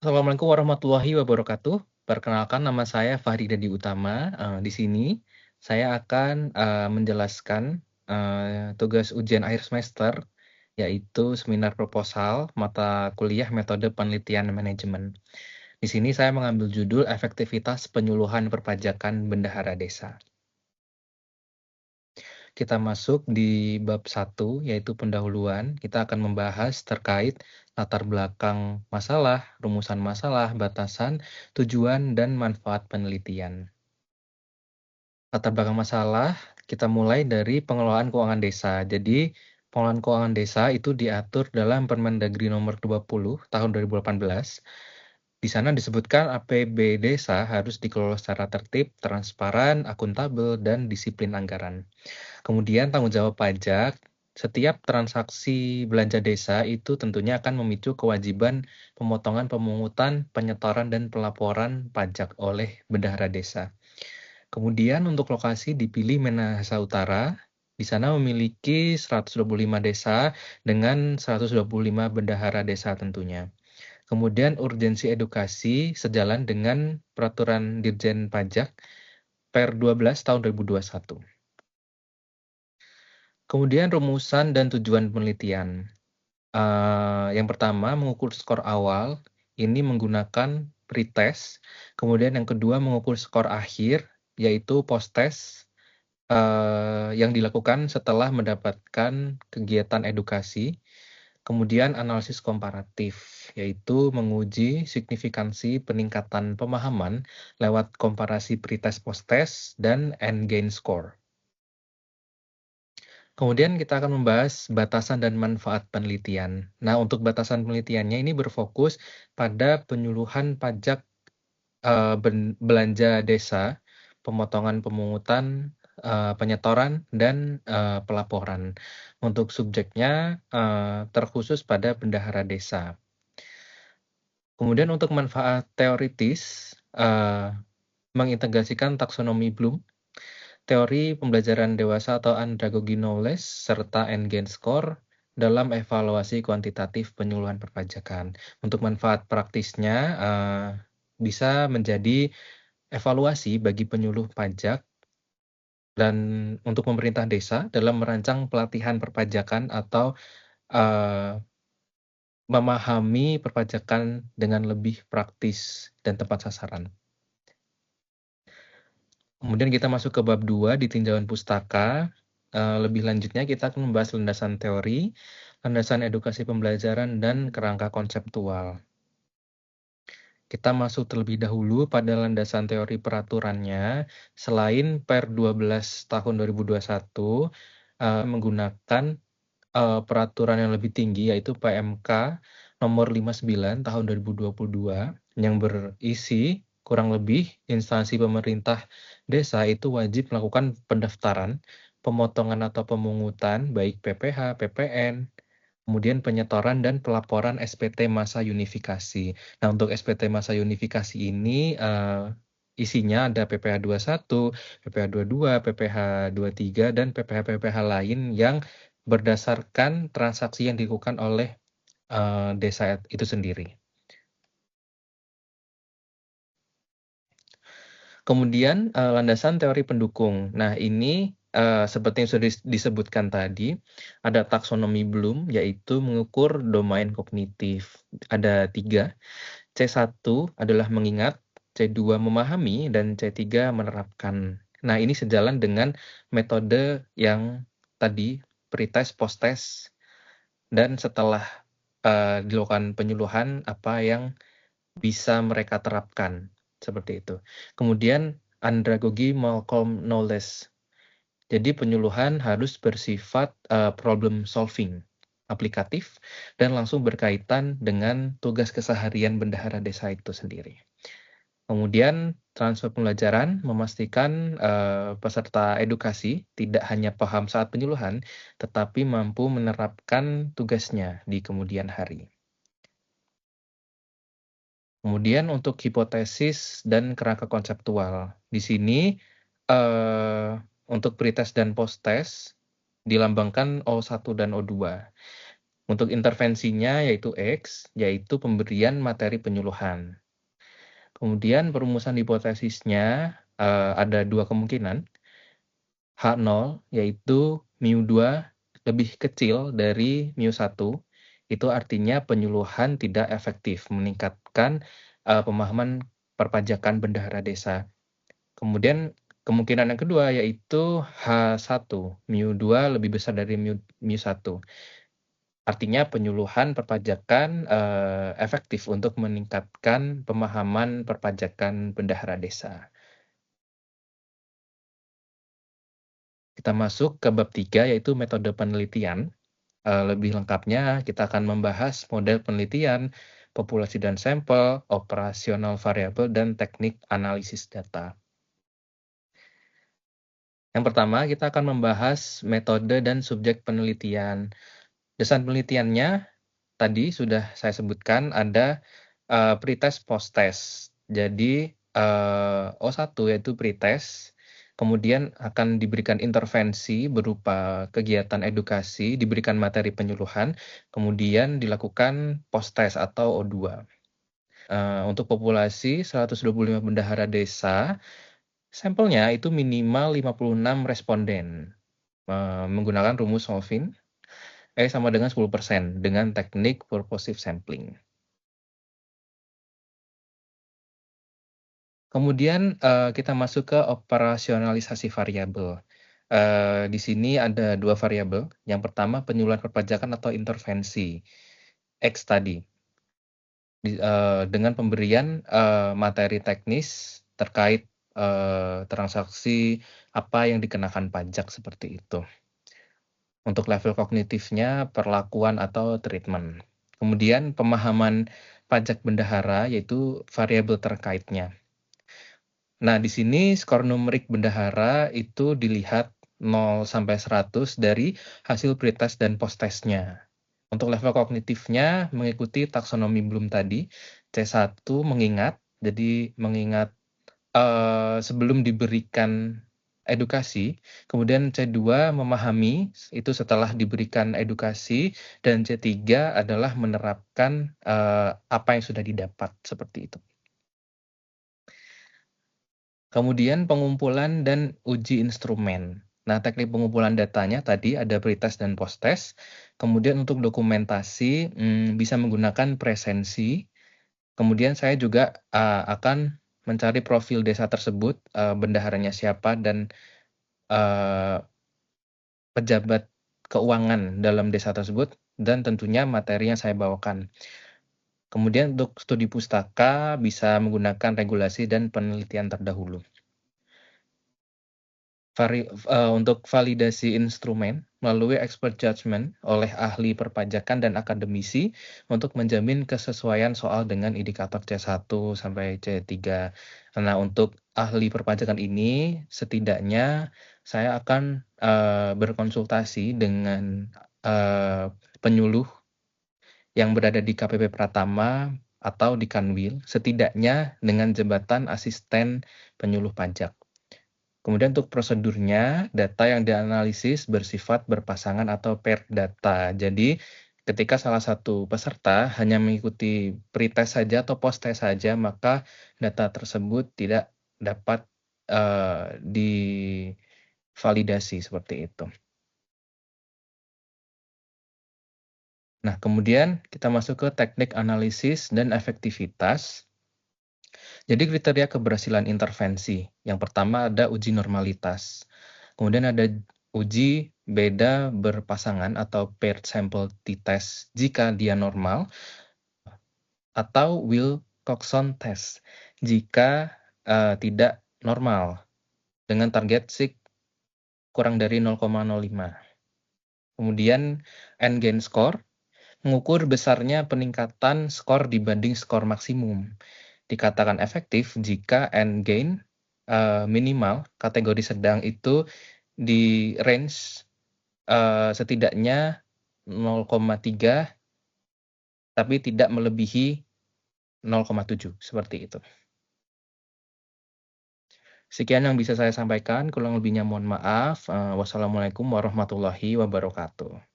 Assalamualaikum warahmatullahi wabarakatuh. Perkenalkan nama saya Fahri Dadi Utama. Di sini saya akan menjelaskan tugas ujian akhir semester, yaitu seminar proposal mata kuliah metode penelitian manajemen. Di sini saya mengambil judul efektivitas penyuluhan perpajakan bendahara desa. Kita masuk di bab 1, yaitu pendahuluan. Kita akan membahas terkait latar belakang masalah, rumusan masalah, batasan, tujuan, dan manfaat penelitian. Latar belakang masalah, kita mulai dari pengelolaan keuangan desa. Jadi, pengelolaan keuangan desa itu diatur dalam Permendagri nomor 20 tahun 2018. Di sana disebutkan APB desa harus dikelola secara tertib, transparan, akuntabel, dan disiplin anggaran. Kemudian tanggung jawab pajak, setiap transaksi belanja desa itu tentunya akan memicu kewajiban pemotongan pemungutan, penyetoran, dan pelaporan pajak oleh bendahara desa. Kemudian untuk lokasi dipilih Minahasa Utara, di sana memiliki 125 desa dengan 125 bendahara desa tentunya. Kemudian urgensi edukasi sejalan dengan Peraturan Dirjen Pajak Per 12 tahun 2021. Kemudian rumusan dan tujuan penelitian. Yang pertama mengukur skor awal, ini menggunakan pretest. Kemudian yang kedua mengukur skor akhir, yaitu posttest, yang dilakukan setelah mendapatkan kegiatan edukasi. Kemudian analisis komparatif, yaitu menguji signifikansi peningkatan pemahaman lewat komparasi pretest posttest dan end gain score. Kemudian kita akan membahas batasan dan manfaat penelitian. Nah, untuk batasan penelitiannya ini berfokus pada penyuluhan pajak belanja desa, pemotongan pemungutan, penyetoran, dan pelaporan. Untuk subjeknya terkhusus pada bendahara desa. Kemudian untuk manfaat teoritis, mengintegrasikan taksonomi Bloom, teori pembelajaran dewasa atau andragogy knowledge, serta end-gain score dalam evaluasi kuantitatif penyuluhan perpajakan. Untuk manfaat praktisnya, bisa menjadi evaluasi bagi penyuluh pajak dan untuk pemerintah desa dalam merancang pelatihan perpajakan atau memahami perpajakan dengan lebih praktis dan tepat sasaran. Kemudian kita masuk ke bab 2 di tinjauan pustaka. Lebih lanjutnya kita akan membahas landasan teori, landasan edukasi pembelajaran, dan kerangka konseptual. Kita masuk terlebih dahulu pada landasan teori peraturannya. Selain Per 12 tahun 2021, menggunakan peraturan yang lebih tinggi, yaitu PMK nomor 59 tahun 2022, yang berisi kurang lebih instansi pemerintah desa itu wajib melakukan pendaftaran, pemotongan atau pemungutan, baik PPh, PPN, kemudian penyetoran dan pelaporan SPT masa unifikasi. Nah, untuk SPT masa unifikasi ini isinya ada PPh 21, PPh 22, PPh 23, dan PPh-PPh lain yang berdasarkan transaksi yang dilakukan oleh desa itu sendiri. Kemudian landasan teori pendukung. Nah, ini seperti yang sudah disebutkan tadi, ada taksonomi Bloom, yaitu mengukur domain kognitif. Ada 3, C1 adalah mengingat, C2 memahami, dan C3 menerapkan. Nah, ini sejalan dengan metode yang tadi, pretest, posttest, dan setelah dilakukan penyuluhan, apa yang bisa mereka terapkan, seperti itu. Kemudian andragogy Malcolm Knowles. Jadi penyuluhan harus bersifat problem solving, aplikatif, dan langsung berkaitan dengan tugas keseharian bendahara desa itu sendiri. Kemudian transfer pembelajaran memastikan peserta edukasi tidak hanya paham saat penyuluhan, tetapi mampu menerapkan tugasnya di kemudian hari. Kemudian untuk hipotesis dan kerangka konseptual. Di sini untuk pretest dan posttest dilambangkan O1 dan O2. Untuk intervensinya yaitu X, yaitu pemberian materi penyuluhan. Kemudian perumusan hipotesisnya ada 2 kemungkinan. H0 yaitu mu2 lebih kecil dari mu1, itu artinya penyuluhan tidak efektif meningkatkan, pemahaman perpajakan bendahara desa. Kemudian kemungkinan yang kedua yaitu H1, mu2 lebih besar dari mu1. Artinya penyuluhan perpajakan, efektif untuk meningkatkan pemahaman perpajakan bendahara desa. Kita masuk ke bab 3 yaitu metode penelitian. Lebih lengkapnya kita akan membahas model penelitian, populasi dan sampel, operasional variabel, dan teknik analisis data. Yang pertama, kita akan membahas metode dan subjek penelitian. Desain penelitiannya tadi sudah saya sebutkan ada pretest post-test. Jadi O1 yaitu pretest, kemudian akan diberikan intervensi berupa kegiatan edukasi, diberikan materi penyuluhan, kemudian dilakukan post-test atau O2. Untuk populasi 125 bendahara desa, sampelnya itu minimal 56 responden, menggunakan rumus Solvin, sama dengan 10% dengan teknik purposive sampling. Kemudian kita masuk ke operasionalisasi variabel. Di sini ada 2 variabel. Yang pertama penyuluhan perpajakan atau intervensi, X tadi. Dengan pemberian materi teknis terkait transaksi apa yang dikenakan pajak seperti itu. Untuk level kognitifnya perlakuan atau treatment. Kemudian pemahaman pajak bendahara yaitu variabel terkaitnya. Nah, di sini skor numerik bendahara itu dilihat 0 sampai 100 dari hasil pretest dan post-testnya. Untuk level kognitifnya mengikuti taksonomi Bloom tadi, C1 mengingat, jadi mengingat sebelum diberikan edukasi, kemudian C2 memahami, itu setelah diberikan edukasi, dan C3 adalah menerapkan apa yang sudah didapat, seperti itu. Kemudian pengumpulan dan uji instrumen. Nah, teknik pengumpulan datanya tadi ada pretest dan posttest. Kemudian untuk dokumentasi bisa menggunakan presensi. Kemudian saya juga akan mencari profil desa tersebut, bendaharanya siapa dan pejabat keuangan dalam desa tersebut, dan tentunya materi yang saya bawakan. Kemudian untuk studi pustaka bisa menggunakan regulasi dan penelitian terdahulu. Untuk validasi instrumen melalui expert judgment oleh ahli perpajakan dan akademisi untuk menjamin kesesuaian soal dengan indikator C1 sampai C3. Nah, untuk ahli perpajakan ini setidaknya saya akan berkonsultasi dengan penyuluh yang berada di KPP Pratama atau di Kanwil, setidaknya dengan jabatan asisten penyuluh pajak. Kemudian untuk prosedurnya, data yang dianalisis bersifat berpasangan atau paired data. Jadi ketika salah satu peserta hanya mengikuti pretest saja atau post-test saja, maka data tersebut tidak dapat divalidasi seperti itu. Nah, kemudian kita masuk ke teknik analisis dan efektivitas. Jadi kriteria keberhasilan intervensi. Yang pertama ada uji normalitas. Kemudian ada uji beda berpasangan atau paired sample t-test jika dia normal, atau Wilcoxon test jika tidak normal dengan target sig kurang dari 0,05. Kemudian N-gain score mengukur besarnya peningkatan skor dibanding skor maksimum. Dikatakan efektif jika N-gain minimal kategori sedang itu di range setidaknya 0,3 tapi tidak melebihi 0,7 seperti itu. Sekian yang bisa saya sampaikan, kurang lebihnya mohon maaf. Wassalamualaikum warahmatullahi wabarakatuh.